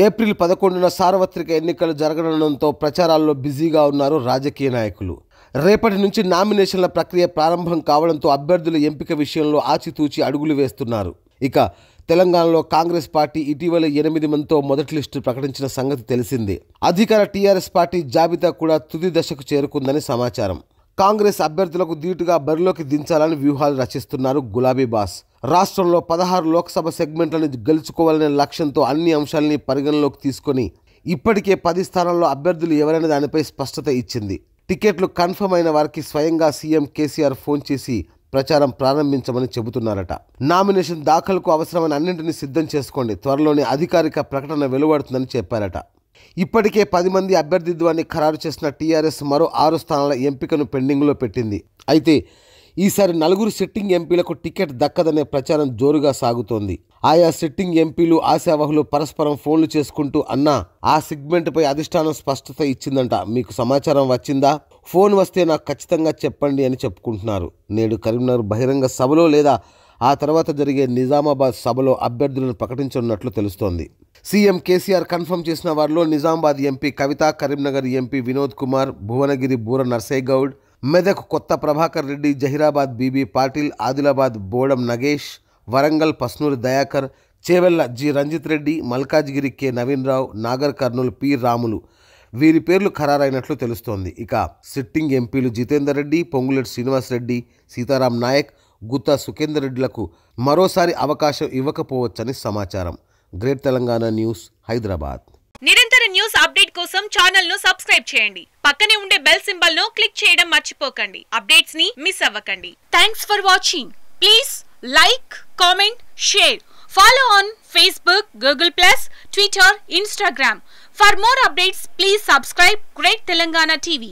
April 11న సార్వత్రిక ఎన్నికలు జరగనుండడంతో ప్రచారాల్లో బిజీగా ఉన్నారు రాజకీయ నాయకులు. రేపటి నుంచి నామినేషన్ల ప్రక్రియ ప్రారంభం కావడంతో అభ్యర్థుల ఎంపిక విషయంలో ఆచితూచి అడుగులు వేస్తున్నారు. ఇక తెలంగాణలో కాంగ్రెస్ పార్టీ ఇటీవల 8 మందితో మొదటి లిస్టు ప్రకటించిన సంగతి తెలిసిందే. అధికార టీఆర్ఎస్ పార్టీ జాబితా కూడా తుది దశకు చేరుకుందని సమాచారం. కాంగ్రెస్ అభ్యర్థులకు ధీటుగా బరిలోకి దించాలని వ్యూహాలు రచిస్తున్నారు గులాబీ బాస్. రాష్ట్రంలో 16 లోక్సభ సెగ్మెంట్లను గెలుచుకోవాలనే లక్ష్యంతో అన్ని అంశాలని పరిగణలోకి తీసుకొని ఇప్పటికే 10 స్థానాల్లో అభ్యర్థులు ఎవరైనా దానిపై స్పష్టత ఇచ్చింది. టికెట్లు కన్ఫర్మ్ అయిన వారికి స్వయంగా సీఎం కేసీఆర్ ఫోన్ చేసి ప్రచారం ప్రారంభించమని చెబుతున్నారట. నామినేషన్ దాఖలకు అవసరమైన అన్నింటినీ సిద్ధం చేసుకోండి, త్వరలోనే అధికారిక ప్రకటన వెలువడుతుందని చెప్పారట. ఇప్పటికే 10 మంది అభ్యర్థిత్వాన్ని ఖరారు చేసిన టీఆర్ఎస్ మరో 6 స్థానాల ఎంపికను పెండింగ్లో పెట్టింది. అయితే ఈసారి 4 సిట్టింగ్ ఎంపీలకు టికెట్ దక్కదనే ప్రచారం జోరుగా సాగుతోంది. ఆయా సిట్టింగ్ ఎంపీలు ఆశావహులు పరస్పరం ఫోన్లు చేసుకుంటూ అన్నా ఆ సెగ్మెంట్పై అధిష్టానం స్పష్టత ఇచ్చిందంట, మీకు సమాచారం వచ్చిందా, ఫోన్ వస్తే నాకు ఖచ్చితంగా చెప్పండి అని చెప్పుకుంటున్నారు. నేడు కరీంనగర్ బహిరంగ సభలో లేదా ఆ తర్వాత జరిగే నిజామాబాద్ సభలో అభ్యర్థులను ప్రకటించనున్నట్లు తెలుస్తోంది. సీఎం కేసీఆర్ కన్ఫర్మ్ చేసిన వారిలో Nizamabad MP Kavitha, Karimnagar MP Vinod Kumar, Bhuvanagiri Boora Narsaiah Goud, Medak Kotha Prabhakar Reddy, Zaheerabad BB Patil, Adilabad Bodam Nagesh, Warangal Pasunoori Dayakar, Chevella G Ranjith Reddy, Malkajgiri K Naveen Rao, Nagarkurnool P Ramulu వీరి పేర్లు ఖరారైనట్లు తెలుస్తోంది. ఇక సిట్టింగ్ ఎంపీలు జితేందర్ రెడ్డి, పొంగులేటి శ్రీనివాసరెడ్డి, సీతారాం నాయక్, గుత్తా సుఖేందర్ రెడ్డిలకు మరోసారి అవకాశం ఇవ్వకపోవచ్చని సమాచారం. Great Telangana news, Hyderabad. నిరంతర న్యూస్ అప్డేట్ కోసం ఛానల్ ను సబ్స్క్రైబ్ చేయండి. పక్కనే ఉండే బెల్ సింబల్ ను క్లిక్ చేయడం మర్చిపోకండి. అప్డేట్స్ ని మిస్ అవ్వకండి. Thanks for watching. Please like, comment, share. Follow on Facebook, Google+, Twitter, Instagram. For more updates, please subscribe Great Telangana TV.